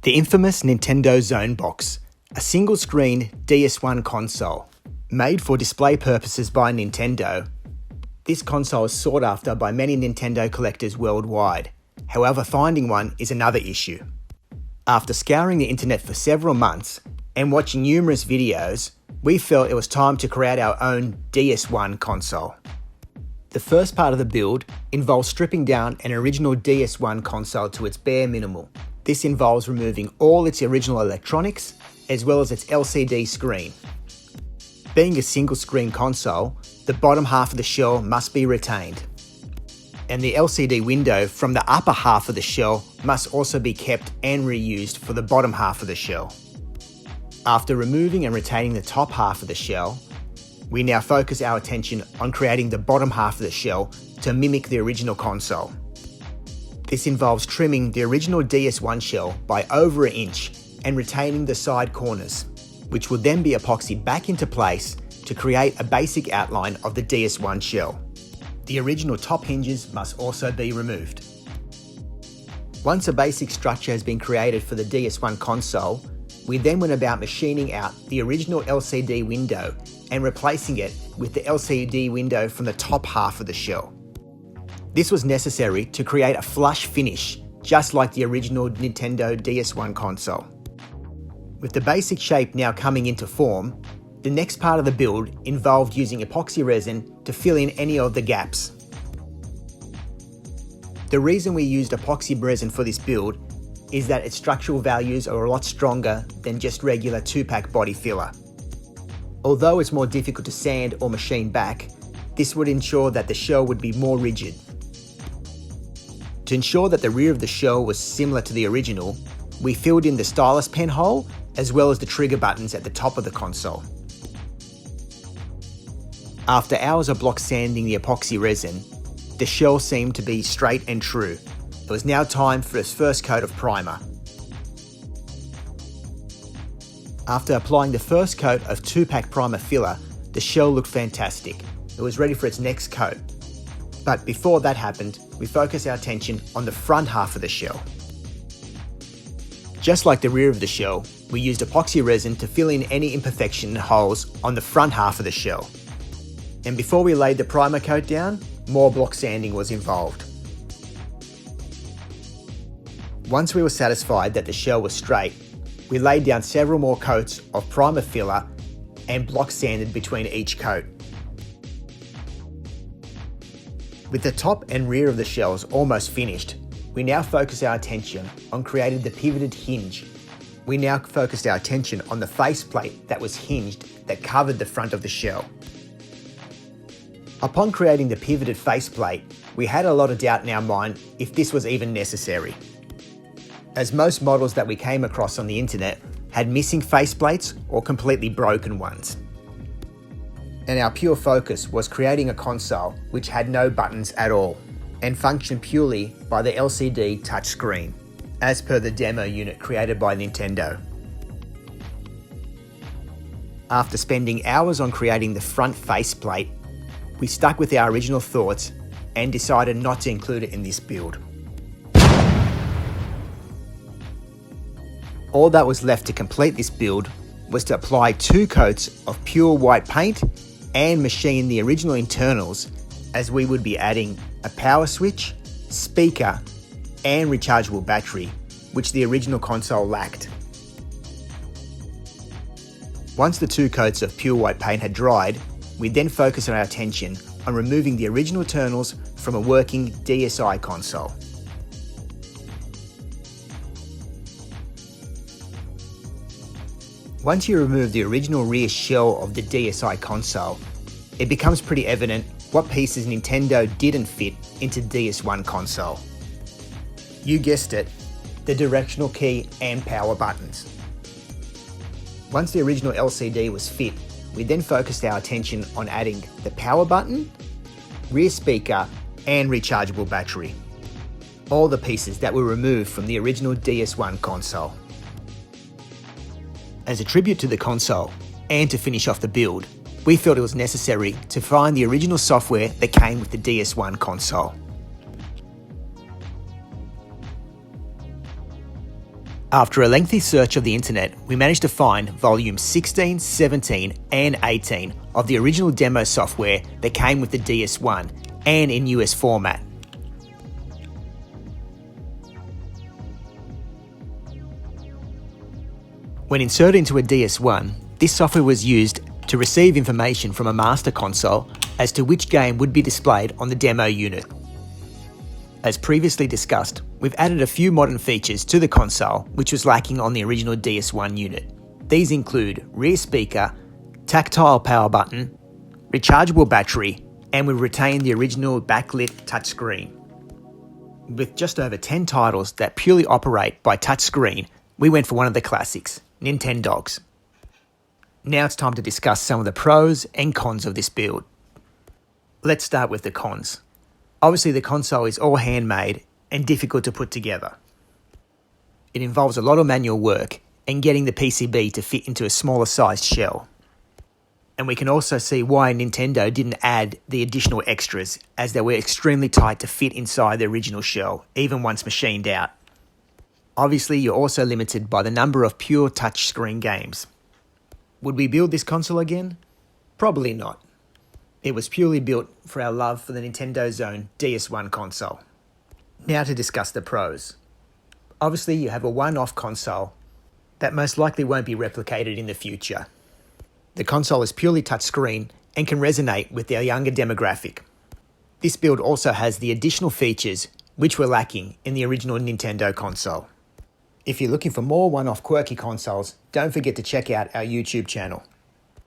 The infamous Nintendo Zone Box, a single-screen DS1 console. Made for display purposes by Nintendo, this console is sought after by many Nintendo collectors worldwide. However, finding one is another issue. After scouring the internet for several months and watching numerous videos, we felt it was time to create our own DS1 console. The first part of the build involves stripping down an original DS1 console to its bare minimum. This involves removing all its original electronics, as well as its LCD screen. Being a single-screen console, the bottom half of the shell must be retained, and the LCD window from the upper half of the shell must also be kept and reused for the bottom half of the shell. After removing and retaining the top half of the shell, we now focus our attention on creating the bottom half of the shell to mimic the original console. This involves trimming the original DS1 shell by over an inch and retaining the side corners, which will then be epoxied back into place to create a basic outline of the DS1 shell. The original top hinges must also be removed. Once a basic structure has been created for the DS1 console, we then went about machining out the original LCD window and replacing it with the LCD window from the top half of the shell. This was necessary to create a flush finish, just like the original Nintendo DS1 console. With the basic shape now coming into form, the next part of the build involved using epoxy resin to fill in any of the gaps. The reason we used epoxy resin for this build is that its structural values are a lot stronger than just regular 2-pack body filler. Although it's more difficult to sand or machine back, this would ensure that the shell would be more rigid. To ensure that the rear of the shell was similar to the original, we filled in the stylus pen hole as well as the trigger buttons at the top of the console. After hours of block sanding the epoxy resin, the shell seemed to be straight and true. It was now time for its first coat of primer. After applying the first coat of 2-pack primer filler, the shell looked fantastic. It was ready for its next coat. But before that happened, we focused our attention on the front half of the shell. Just like the rear of the shell, we used epoxy resin to fill in any imperfection and holes on the front half of the shell. And before we laid the primer coat down, more block sanding was involved. Once we were satisfied that the shell was straight, we laid down several more coats of primer filler and block sanded between each coat. With the top and rear of the shells almost finished, we now focus our attention on creating the pivoted hinge. We now focused our attention on the faceplate that was hinged that covered the front of the shell. Upon creating the pivoted faceplate, we had a lot of doubt in our mind if this was even necessary, as most models that we came across on the internet had missing faceplates or completely broken ones. And our pure focus was creating a console which had no buttons at all and functioned purely by the LCD touchscreen, as per the demo unit created by Nintendo. After spending hours on creating the front faceplate, we stuck with our original thoughts and decided not to include it in this build. All that was left to complete this build was to apply 2 coats of pure white paint and machine the original internals, as we would be adding a power switch, speaker, and rechargeable battery, which the original console lacked. Once the 2 coats of pure white paint had dried, we then focused our attention on removing the original internals from a working DSi console. Once you remove the original rear shell of the DSi console, it becomes pretty evident what pieces Nintendo didn't fit into DS1 console. You guessed it, the directional key and power buttons. Once the original LCD was fit, we then focused our attention on adding the power button, rear speaker, and rechargeable battery. All the pieces that were removed from the original DS1 console. As a tribute to the console, and to finish off the build, we felt it was necessary to find the original software that came with the DS1 console. After a lengthy search of the internet, we managed to find volumes 16, 17 and 18 of the original demo software that came with the DS1 and in US format. When inserted into a DS1, this software was used to receive information from a master console as to which game would be displayed on the demo unit. As previously discussed, we've added a few modern features to the console which was lacking on the original DS1 unit. These include rear speaker, tactile power button, rechargeable battery, and we've retained the original backlit touchscreen. With just over 10 titles that purely operate by touchscreen, we went for one of the classics, Nintendogs. Now it's time to discuss some of the pros and cons of this build. Let's start with the cons. Obviously, the console is all handmade and difficult to put together. It involves a lot of manual work and getting the PCB to fit into a smaller sized shell. And we can also see why Nintendo didn't add the additional extras, as they were extremely tight to fit inside the original shell, even once machined out. Obviously, you're also limited by the number of pure touchscreen games. Would we build this console again? Probably not. It was purely built for our love for the Nintendo's own DS1 console. Now to discuss the pros. Obviously, you have a one-off console that most likely won't be replicated in the future. The console is purely touchscreen and can resonate with their younger demographic. This build also has the additional features which were lacking in the original Nintendo console. If you're looking for more one-off quirky consoles, don't forget to check out our YouTube channel.